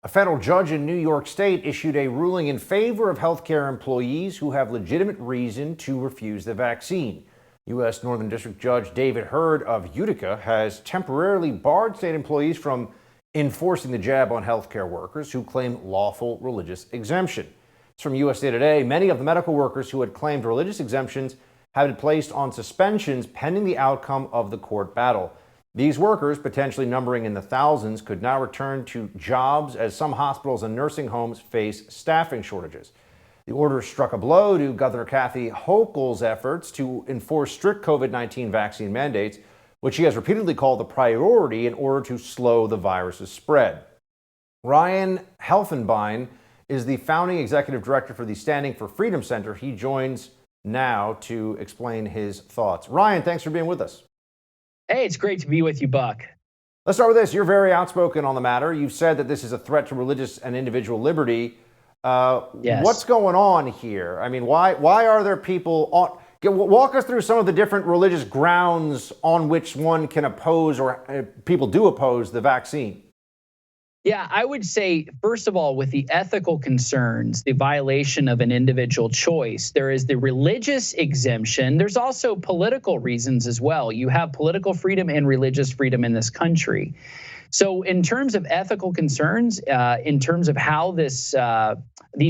A federal judge in New York State issued a ruling in favor of healthcare employees who have legitimate reason to refuse the vaccine. U.S. Northern District Judge David Hurd of Utica has temporarily barred state employees from enforcing the jab on healthcare workers who claim lawful religious exemption. It's from USA Today. Many of the medical workers who had claimed religious exemptions have been placed on suspensions pending the outcome of the court battle. These workers, potentially numbering in the thousands, could now return to jobs as some hospitals and nursing homes face staffing shortages. The order struck a blow to Governor Kathy Hochul's efforts to enforce strict COVID-19 vaccine mandates, which she has repeatedly called a priority in order to slow the virus's spread. Ryan Helfenbein is the founding executive director for the Standing for Freedom Center. He joins now to explain his thoughts. Ryan, thanks for being with us. Hey, it's great to be with you, Buck. Let's start with this. You're very outspoken on the matter. You've said that this is a threat to religious and individual liberty. Yes. What's going on here? I mean, why are there people walk us through some of the different religious grounds on which one can oppose or people do oppose the vaccine? Yeah, I would say, first of all, with the ethical concerns, the violation of an individual choice, there is the religious exemption. There's also political reasons as well. You have political freedom and religious freedom in this country. So in terms of ethical concerns, in terms of how these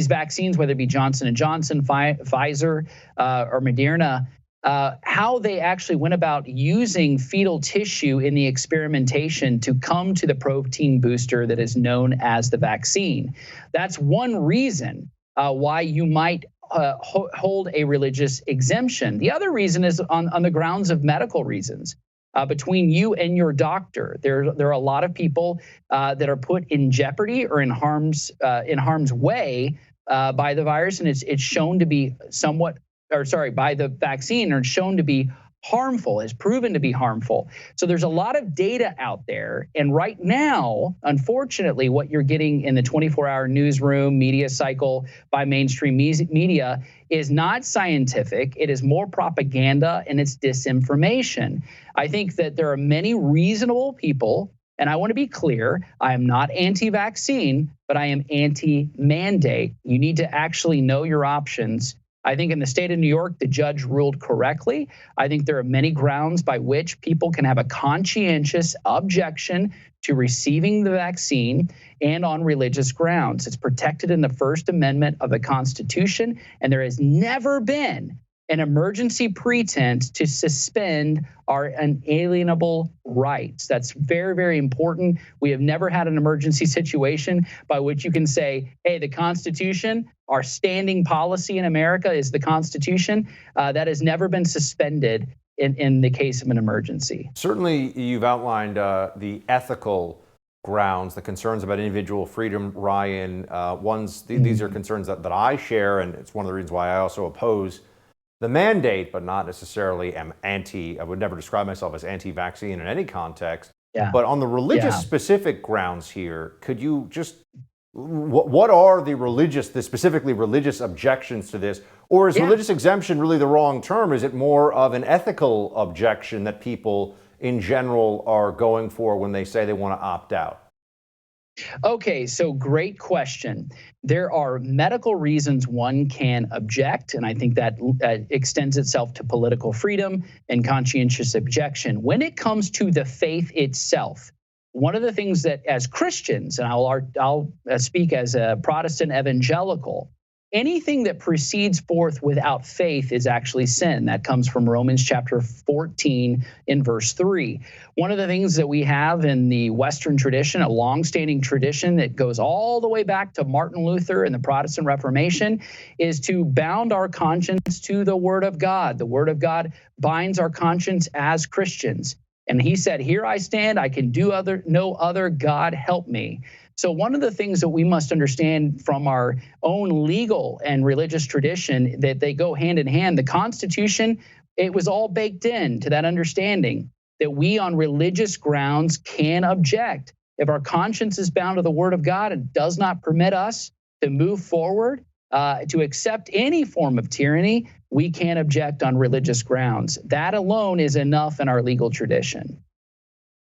vaccines, whether it be Johnson & Johnson, Pfizer, or Moderna, how they actually went about using fetal tissue in the experimentation to come to the protein booster that is known as the vaccine. That's one reason why you might hold a religious exemption. The other reason is on the grounds of medical reasons. Between you and your doctor, there are a lot of people that are put in jeopardy or in harm's way by the virus, and it's shown to be by the vaccine, or shown to be harmful, is proven to be harmful. So there's a lot of data out there. And right now, unfortunately, what you're getting in the 24-hour newsroom media cycle by mainstream media is not scientific. It is more propaganda and it's disinformation. I think that there are many reasonable people, and I want to be clear, I am not anti-vaccine, but I am anti-mandate. You need to actually know your options. I think in the state of New York, the judge ruled correctly. I think there are many grounds by which people can have a conscientious objection to receiving the vaccine, and on religious grounds. It's protected in the First Amendment of the Constitution, and there has never been an emergency pretense to suspend our unalienable rights. That's very, very important. We have never had an emergency situation by which you can say, hey, the Constitution, our standing policy in America is the Constitution. That has never been suspended in the case of an emergency. Certainly, you've outlined the ethical grounds, the concerns about individual freedom, Ryan. These are concerns that I share, and it's one of the reasons why I also oppose the mandate, but not necessarily am anti. I would never describe myself as anti-vaccine in any context. Yeah. But on the religious specific grounds here, could you just, what are the specifically religious objections to this? Or is religious exemption really the wrong term? Is it more of an ethical objection that people in general are going for when they say they want to opt out? Okay, so great question. There are medical reasons one can object, and I think that extends itself to political freedom and conscientious objection. When it comes to the faith itself, one of the things that as Christians, and I'll speak as a Protestant evangelical, anything that proceeds forth without faith is actually sin. That comes from Romans chapter 14 in verse 3. One of the things that we have in the Western tradition, a longstanding tradition that goes all the way back to Martin Luther and the Protestant Reformation, is to bound our conscience to the Word of God. The Word of God binds our conscience as Christians. And he said, here I stand, I can do no other, God help me. So one of the things that we must understand from our own legal and religious tradition, that they go hand in hand, the Constitution, it was all baked in to that understanding that we on religious grounds can object. If our conscience is bound to the Word of God and does not permit us to move forward, to accept any form of tyranny, we can object on religious grounds. That alone is enough in our legal tradition.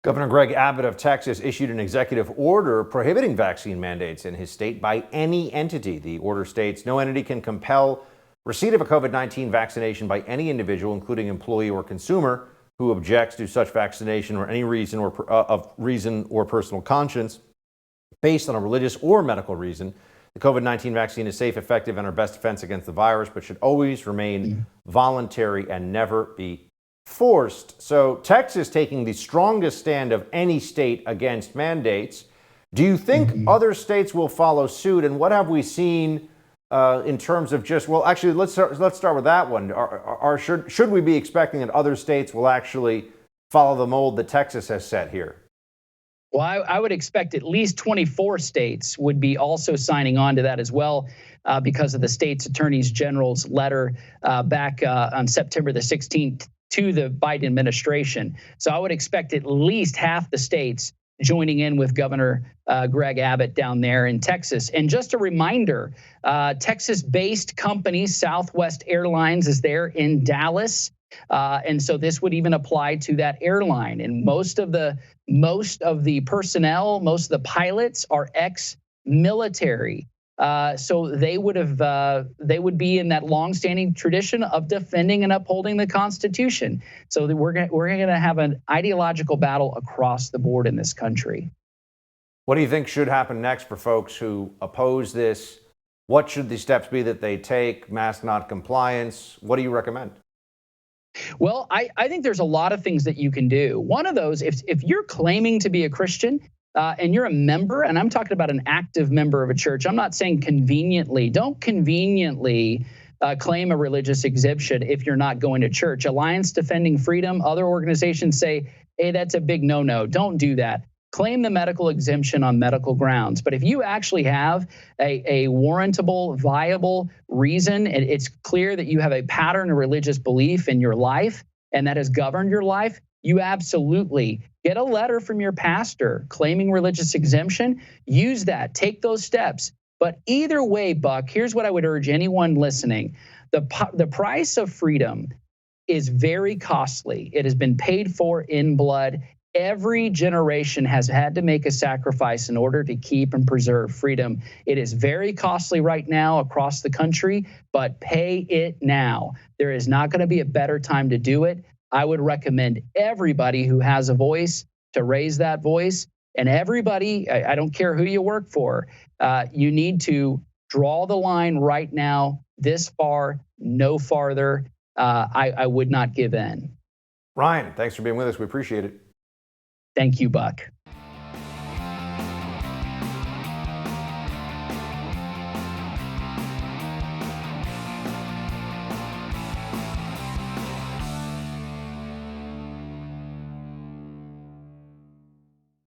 Governor Greg Abbott of Texas issued an executive order prohibiting vaccine mandates in his state by any entity. The order states no entity can compel receipt of a COVID-19 vaccination by any individual, including employee or consumer, who objects to such vaccination or any reason or personal conscience based on a religious or medical reason. The COVID-19 vaccine is safe, effective, and our best defense against the virus, but should always remain voluntary and never be forced. So Texas taking the strongest stand of any state against mandates. Do you think other states will follow suit? And what have we seen in terms of just, well, actually, let's start with that one. Should we be expecting that other states will actually follow the mold that Texas has set here? Well, I would expect at least 24 states would be also signing on to that as well, because of the state's attorneys general's letter back on September the 16th to the Biden administration. So I would expect at least half the states joining in with Governor Greg Abbott down there in Texas. And just a reminder, Texas-based company Southwest Airlines is there in Dallas. And so this would even apply to that airline. And most of the personnel, most of the pilots are ex-military. So they would be in that longstanding tradition of defending and upholding the Constitution. So that we're going to have an ideological battle across the board in this country. What do you think should happen next for folks who oppose this? What should the steps be that they take? Mask not compliance. What do you recommend? Well, I think there's a lot of things that you can do. One of those, if you're claiming to be a Christian, and you're a member, and I'm talking about an active member of a church, I'm not saying conveniently. Don't conveniently claim a religious exemption if you're not going to church. Alliance Defending Freedom, other organizations say, hey, that's a big no-no. Don't do that. Claim the medical exemption on medical grounds. But if you actually have a warrantable, viable reason, and it's clear that you have a pattern of religious belief in your life, and that has governed your life, you absolutely get a letter from your pastor claiming religious exemption. Use that. Take those steps. But either way, Buck, here's what I would urge anyone listening. The price of freedom is very costly. It has been paid for in blood. Every generation has had to make a sacrifice in order to keep and preserve freedom. It is very costly right now across the country, but pay it now. There is not going to be a better time to do it. I would recommend everybody who has a voice to raise that voice. And everybody, I don't care who you work for, you need to draw the line right now, this far, no farther. I would not give in. Ryan, thanks for being with us. We appreciate it. Thank you, Buck.